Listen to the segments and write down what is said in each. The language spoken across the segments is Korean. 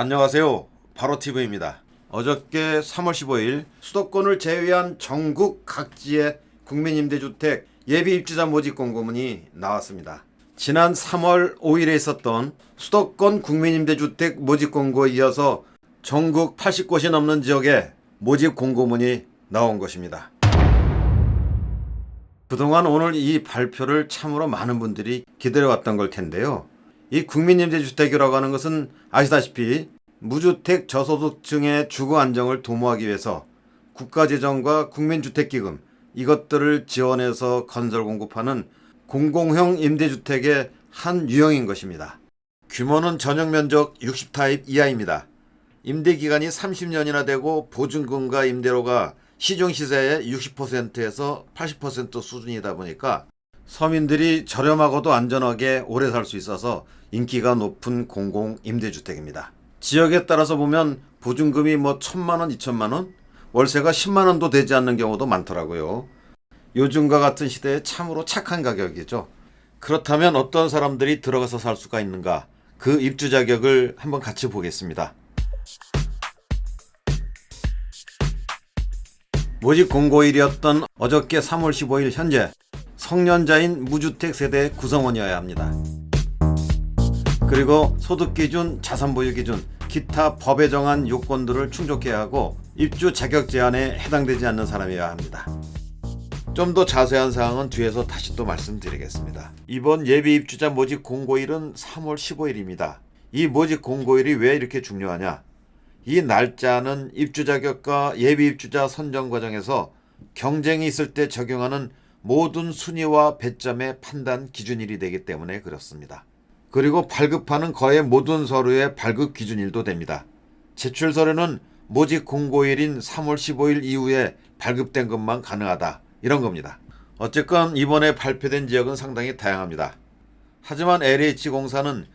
안녕하세요. 바로TV입니다. 어저께 3월 15일 수도권을 제외한 전국 각지의 국민임대주택 예비입주자 모집 공고문이 나왔습니다. 지난 3월 5일에 있었던 수도권 국민임대주택 모집 공고에 이어서 전국 80곳이 넘는 지역에 모집 공고문이 나온 것입니다. 그동안 오늘 이 발표를 참으로 많은 분들이 기다려왔던 걸 텐데요. 이 국민임대주택이라고 하는 것은 아시다시피 무주택 저소득층의 주거 안정을 도모하기 위해서 국가재정과 국민주택기금 이것들을 지원해서 건설 공급하는 공공형 임대주택의 한 유형인 것입니다. 규모는 전용면적 60타입 이하입니다. 임대기간이 30년이나 되고 보증금과 임대료가 시중시세의 60%에서 80% 수준이다 보니까 서민들이 저렴하고도 안전하게 오래 살 수 있어서 인기가 높은 공공임대주택입니다. 지역에 따라서 보면 보증금이 1,000만원, 2,000만원, 월세가 10만원도 되지 않는 경우도 많더라고요. 요즘과 같은 시대에 참으로 착한 가격이죠. 그렇다면 어떤 사람들이 들어가서 살 수가 있는가? 그 입주 자격을 한번 같이 보겠습니다. 모집 공고일이었던 어저께 3월 15일 현재 성년자인 무주택 세대 구성원이어야 합니다. 그리고 소득기준, 자산보유기준, 기타 법에 정한 요건들을 충족해야 하고 입주 자격 제한에 해당되지 않는 사람이어야 합니다. 좀 더 자세한 사항은 뒤에서 다시 또 말씀드리겠습니다. 이번 예비입주자 모집 공고일은 3월 15일입니다. 이 모집 공고일이 왜 이렇게 중요하냐? 이 날짜는 입주 자격과 예비입주자 선정 과정에서 경쟁이 있을 때 적용하는 모든 순위와 배점의 판단 기준일이 되기 때문에 그렇습니다. 그리고 발급하는 거의 모든 서류의 발급 기준일도 됩니다. 제출 서류는 모집 공고일인 3월 15일 이후에 발급된 것만 가능하다. 이런 겁니다. 어쨌건 이번에 발표된 지역은 상당히 다양합니다. 하지만 LH공사는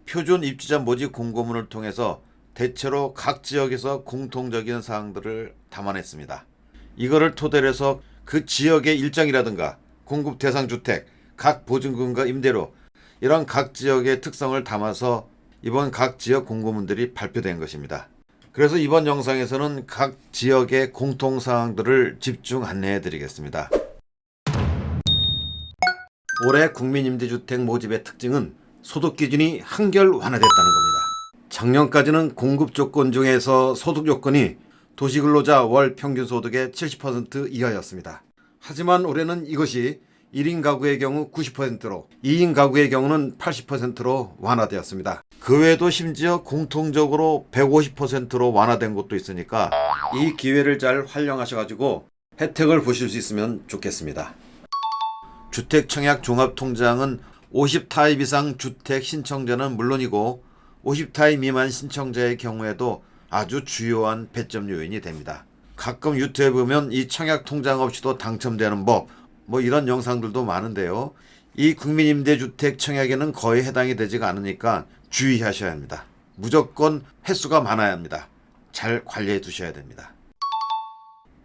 표준 입주자 모집 공고문을 통해서 대체로 각 지역에서 공통적인 사항들을 담아냈습니다. 이거를 토대로 해서 그 지역의 일정이라든가 공급 대상 주택, 각 보증금과 임대료 이런 각 지역의 특성을 담아서 이번 각 지역 공고문들이 발표된 것입니다. 그래서 이번 영상에서는 각 지역의 공통사항들을 집중 안내해 드리겠습니다. 올해 국민임대주택 모집의 특징은 소득기준이 한결 완화됐다는 겁니다. 작년까지는 공급 조건 중에서 소득 요건이 도시근로자 월 평균 소득의 70% 이하였습니다. 하지만 올해는 이것이 1인 가구의 경우 90%로 2인 가구의 경우는 80%로 완화되었습니다. 그 외에도 심지어 공통적으로 150%로 완화된 곳도 있으니까 이 기회를 잘 활용하셔가지고 혜택을 보실 수 있으면 좋겠습니다. 주택청약 종합통장은 50타입 이상 주택 신청자는 물론이고 50타입 미만 신청자의 경우에도 아주 주요한 배점 요인이 됩니다. 가끔 유튜브에 보면 이 청약통장 없이도 당첨되는 법 이런 영상들도 많은데요. 이 국민임대주택 청약에는 거의 해당이 되지가 않으니까 주의하셔야 합니다. 무조건 횟수가 많아야 합니다. 잘 관리해 두셔야 됩니다.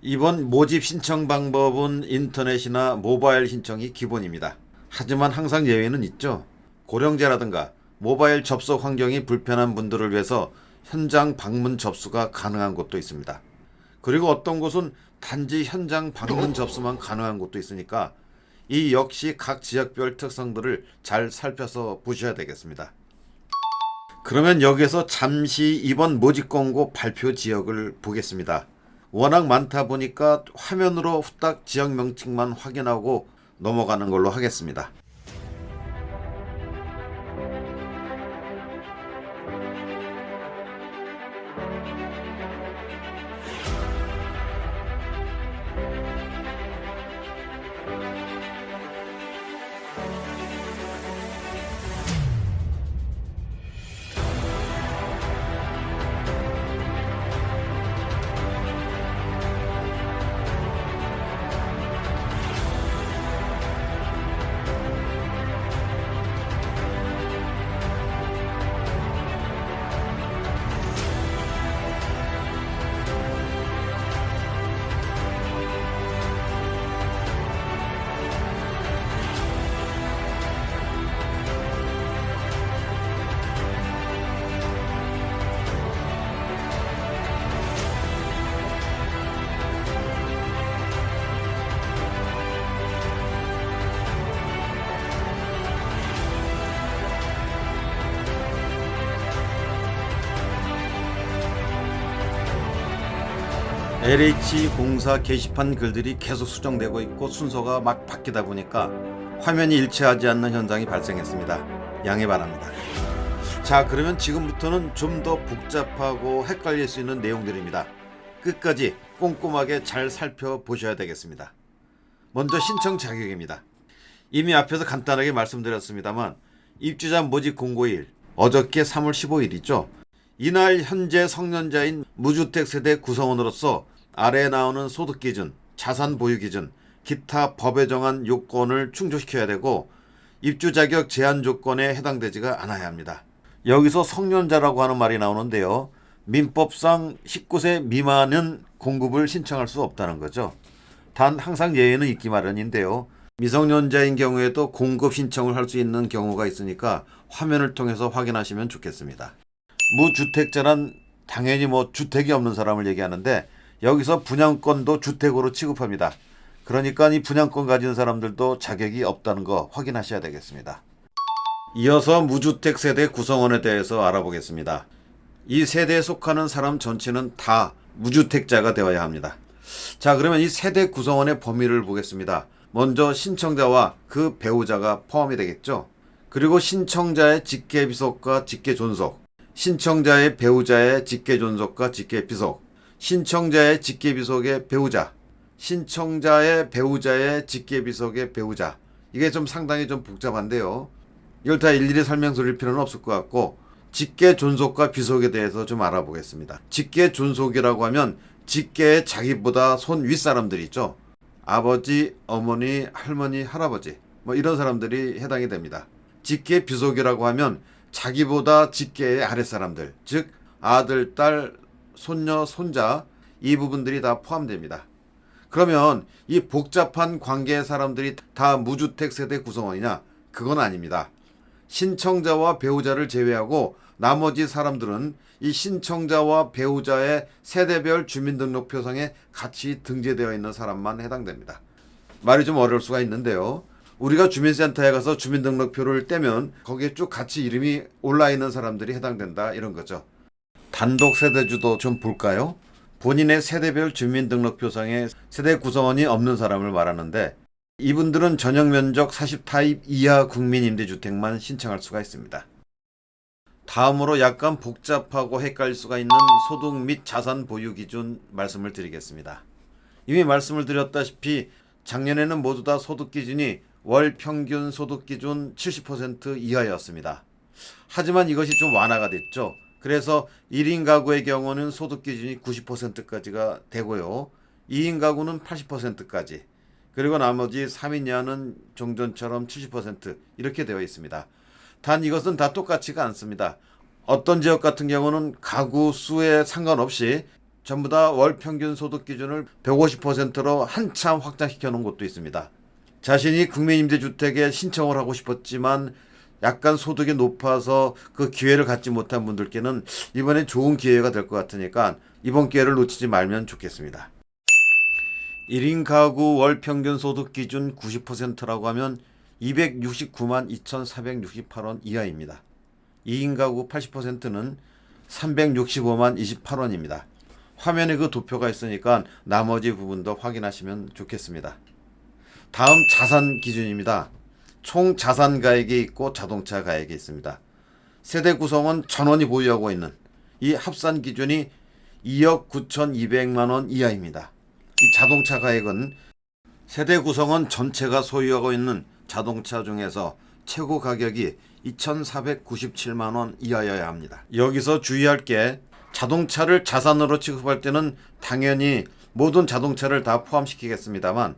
이번 모집 신청 방법은 인터넷이나 모바일 신청이 기본입니다. 하지만 항상 예외는 있죠. 고령자라든가 모바일 접속 환경이 불편한 분들을 위해서 현장 방문 접수가 가능한 곳도 있습니다. 그리고 어떤 곳은 단지 현장 방문 접수만 가능한 곳도 있으니까 이 역시 각 지역별 특성들을 잘 살펴서 보셔야 되겠습니다. 그러면 여기서 잠시 이번 모집 공고 발표 지역을 보겠습니다. 워낙 많다 보니까 화면으로 후딱 지역 명칭만 확인하고 넘어가는 걸로 하겠습니다. LH 공사 게시판 글들이 계속 수정되고 있고 순서가 막 바뀌다 보니까 화면이 일치하지 않는 현상이 발생했습니다. 양해 바랍니다. 자, 그러면 지금부터는 좀 더 복잡하고 헷갈릴 수 있는 내용들입니다. 끝까지 꼼꼼하게 잘 살펴보셔야 되겠습니다. 먼저 신청 자격입니다. 이미 앞에서 간단하게 말씀드렸습니다만 입주자 모집 공고일 어저께 3월 15일이죠. 이날 현재 성년자인 무주택 세대 구성원으로서 아래에 나오는 소득 기준, 자산 보유 기준, 기타 법에 정한 요건을 충족시켜야 되고 입주 자격 제한 조건에 해당되지가 않아야 합니다. 여기서 성년자라고 하는 말이 나오는데요. 민법상 19세 미만은 공급을 신청할 수 없다는 거죠. 단 항상 예외는 있기 마련인데요. 미성년자인 경우에도 공급 신청을 할 수 있는 경우가 있으니까 화면을 통해서 확인하시면 좋겠습니다. 무주택자란 당연히 주택이 없는 사람을 얘기하는데 여기서 분양권도 주택으로 취급합니다. 그러니까 이 분양권 가진 사람들도 자격이 없다는 거 확인하셔야 되겠습니다. 이어서 무주택 세대 구성원에 대해서 알아보겠습니다. 이 세대에 속하는 사람 전체는 다 무주택자가 되어야 합니다. 자, 그러면 이 세대 구성원의 범위를 보겠습니다. 먼저 신청자와 그 배우자가 포함이 되겠죠. 그리고 신청자의 직계비속과 직계존속, 신청자의 배우자의 직계존속과 직계비속, 신청자의 직계비속의 배우자, 신청자의 배우자의 직계비속의 배우자. 이게 좀 상당히 좀 복잡한데요. 이걸 다 일일이 설명드릴 필요는 없을 것 같고 직계존속과 비속에 대해서 좀 알아보겠습니다. 직계존속이라고 하면 직계의 자기보다 손 윗사람들이 있죠. 아버지, 어머니, 할머니, 할아버지 이런 사람들이 해당이 됩니다. 직계비속이라고 하면 자기보다 직계의 아랫사람들, 즉 아들, 딸, 손녀, 손자 이 부분들이 다 포함됩니다. 그러면 이 복잡한 관계의 사람들이 다 무주택 세대 구성원이냐? 그건 아닙니다. 신청자와 배우자를 제외하고 나머지 사람들은 이 신청자와 배우자의 세대별 주민등록표상에 같이 등재되어 있는 사람만 해당됩니다. 말이 좀 어려울 수가 있는데요. 우리가 주민센터에 가서 주민등록표를 떼면 거기에 쭉 같이 이름이 올라있는 사람들이 해당된다 이런 거죠. 단독 세대주도 좀 볼까요? 본인의 세대별 주민등록표상에 세대 구성원이 없는 사람을 말하는데 이분들은 전용면적 40타입 이하 국민임대주택만 신청할 수가 있습니다. 다음으로 약간 복잡하고 헷갈릴 수가 있는 소득 및 자산 보유 기준 말씀을 드리겠습니다. 이미 말씀을 드렸다시피 작년에는 모두 다 소득 기준이 월 평균 소득 기준 70% 이하였습니다. 하지만 이것이 좀 완화가 됐죠. 그래서 1인 가구의 경우는 소득 기준이 90%까지가 되고요. 2인 가구는 80%까지, 그리고 나머지 3인 이하는 종전처럼 70% 이렇게 되어 있습니다. 단 이것은 다 똑같지가 않습니다. 어떤 지역 같은 경우는 가구 수에 상관없이 전부 다 월 평균 소득 기준을 150%로 한참 확장시켜 놓은 곳도 있습니다. 자신이 국민임대주택에 신청을 하고 싶었지만 약간 소득이 높아서 그 기회를 갖지 못한 분들께는 이번에 좋은 기회가 될 것 같으니까 이번 기회를 놓치지 말면 좋겠습니다. 1인 가구 월 평균 소득 기준 90%라고 하면 269만 2,468원 이하입니다. 2인 가구 80%는 365만 28원입니다. 화면에 그 도표가 있으니까 나머지 부분도 확인하시면 좋겠습니다. 다음 자산 기준입니다. 총 자산 가액이 있고 자동차 가액이 있습니다. 세대 구성원 전원이 보유하고 있는 이 합산 기준이 2억 9,200만 원 이하입니다. 이 자동차 가액은 세대 구성원 전체가 소유하고 있는 자동차 중에서 최고 가격이 2,497만 원 이하여야 합니다. 여기서 주의할 게 자동차를 자산으로 취급할 때는 당연히 모든 자동차를 다 포함시키겠습니다만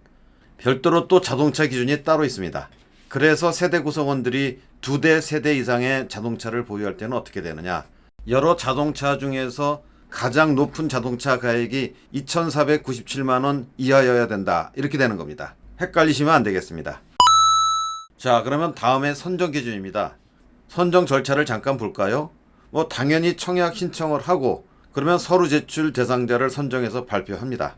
별도로 또 자동차 기준이 따로 있습니다. 그래서 세대 구성원들이 2대 세대 이상의 자동차를 보유할 때는 어떻게 되느냐? 여러 자동차 중에서 가장 높은 자동차 가액이 2,497만 원 이하여야 된다. 이렇게 되는 겁니다. 헷갈리시면 안 되겠습니다. 자, 그러면 다음에 선정 기준입니다. 선정 절차를 잠깐 볼까요? 당연히 청약 신청을 하고 그러면 서류 제출 대상자를 선정해서 발표합니다.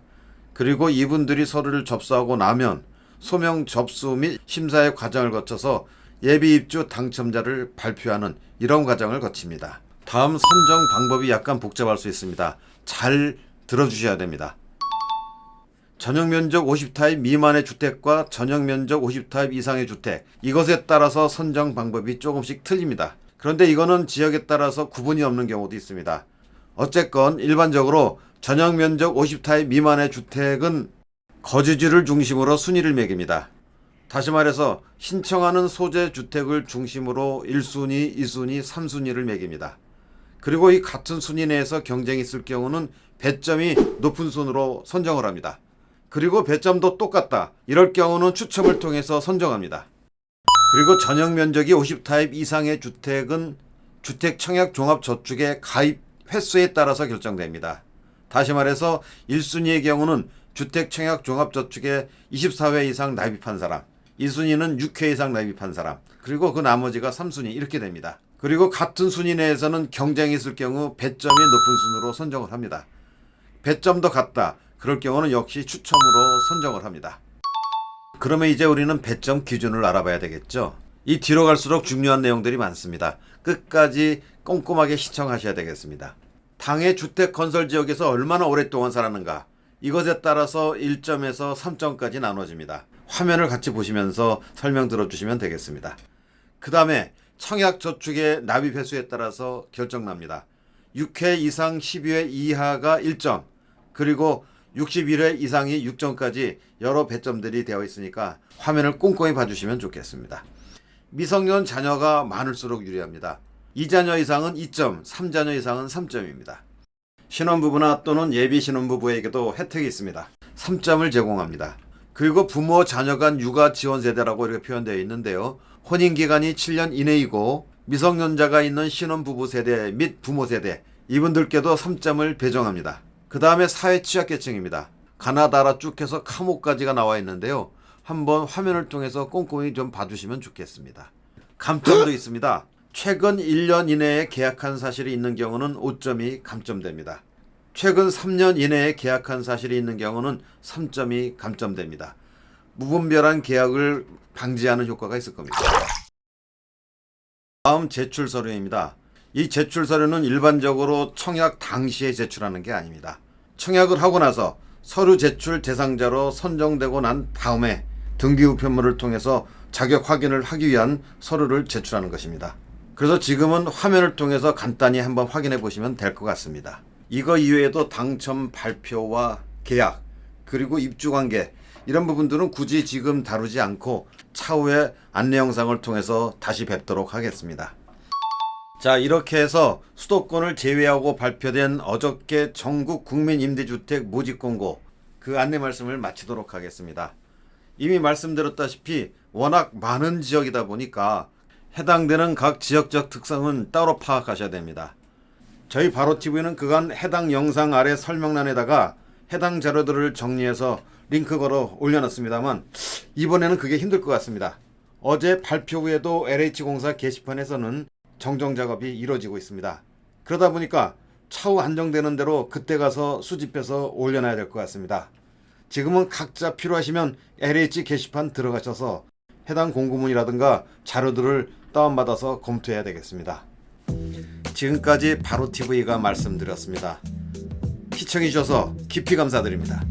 그리고 이분들이 서류를 접수하고 나면 소명 접수 및 심사의 과정을 거쳐서 예비 입주 당첨자를 발표하는 이런 과정을 거칩니다. 다음 선정 방법이 약간 복잡할 수 있습니다. 잘 들어주셔야 됩니다. 전용면적 50타입 미만의 주택과 전용면적 50타입 이상의 주택, 이것에 따라서 선정 방법이 조금씩 틀립니다. 그런데 이거는 지역에 따라서 구분이 없는 경우도 있습니다. 어쨌건 일반적으로 전용면적 50타입 미만의 주택은 거주지를 중심으로 순위를 매깁니다. 다시 말해서 신청하는 소재 주택을 중심으로 1순위, 2순위, 3순위를 매깁니다. 그리고 이 같은 순위 내에서 경쟁이 있을 경우는 배점이 높은 순으로 선정을 합니다. 그리고 배점도 똑같다. 이럴 경우는 추첨을 통해서 선정합니다. 그리고 전용 면적이 50타입 이상의 주택은 주택 청약 종합 저축의 가입 횟수에 따라서 결정됩니다. 다시 말해서 1순위의 경우는 주택 청약 종합 저축에 24회 이상 납입한 사람, 2순위는 6회 이상 납입한 사람, 그리고 그 나머지가 3순위 이렇게 됩니다. 그리고 같은 순위 내에서는 경쟁이 있을 경우 배점이 높은 순으로 선정을 합니다. 배점도 같다. 그럴 경우는 역시 추첨으로 선정을 합니다. 그러면 이제 우리는 배점 기준을 알아봐야 되겠죠. 이 뒤로 갈수록 중요한 내용들이 많습니다. 끝까지 꼼꼼하게 시청하셔야 되겠습니다. 당해 주택 건설 지역에서 얼마나 오랫동안 살았는가, 이것에 따라서 1점에서 3점까지 나눠집니다. 화면을 같이 보시면서 설명 들어주시면 되겠습니다. 그 다음에 청약 저축의 납입 횟수에 따라서 결정납니다. 6회 이상 12회 이하가 1점, 그리고 61회 이상이 6점까지 여러 배점들이 되어 있으니까 화면을 꼼꼼히 봐주시면 좋겠습니다. 미성년 자녀가 많을수록 유리합니다. 2자녀 이상은 2점, 3자녀 이상은 3점입니다. 신혼부부나 또는 예비 신혼부부에게도 혜택이 있습니다. 3점을 제공합니다. 그리고 부모 자녀 간 육아 지원 세대라고 이렇게 표현되어 있는데요. 혼인기간이 7년 이내이고 미성년자가 있는 신혼부부 세대 및 부모 세대, 이분들께도 3점을 배정합니다. 그 다음에 사회 취약계층입니다. 가나다라 쭉 해서 카모까지가 나와 있는데요. 한번 화면을 통해서 꼼꼼히 좀 봐주시면 좋겠습니다. 감점도 있습니다. 최근 1년 이내에 계약한 사실이 있는 경우는 5점이 감점됩니다. 최근 3년 이내에 계약한 사실이 있는 경우는 3점이 감점됩니다. 무분별한 계약을 방지하는 효과가 있을 겁니다. 다음 제출 서류입니다. 이 제출 서류는 일반적으로 청약 당시에 제출하는 게 아닙니다. 청약을 하고 나서 서류 제출 대상자로 선정되고 난 다음에 등기 우편물을 통해서 자격 확인을 하기 위한 서류를 제출하는 것입니다. 그래서 지금은 화면을 통해서 간단히 한번 확인해 보시면 될 것 같습니다. 이거 이외에도 당첨 발표와 계약, 그리고 입주관계, 이런 부분들은 굳이 지금 다루지 않고 차후에 안내 영상을 통해서 다시 뵙도록 하겠습니다. 자, 이렇게 해서 수도권을 제외하고 발표된 어저께 전국 국민임대주택 모집공고, 그 안내 말씀을 마치도록 하겠습니다. 이미 말씀드렸다시피 워낙 많은 지역이다 보니까 해당되는 각 지역적 특성은 따로 파악하셔야 됩니다. 저희 바로TV는 그간 해당 영상 아래 설명란에다가 해당 자료들을 정리해서 링크 걸어 올려놨습니다만 이번에는 그게 힘들 것 같습니다. 어제 발표 후에도 LH공사 게시판에서는 정정 작업이 이루어지고 있습니다. 그러다 보니까 차후 안정되는 대로 그때 가서 수집해서 올려놔야 될 것 같습니다. 지금은 각자 필요하시면 LH 게시판 들어가셔서 해당 공고문이라든가 자료들을 다운받아서 검토해야 되겠습니다. 지금까지 바로TV가 말씀드렸습니다. 시청해주셔서 깊이 감사드립니다.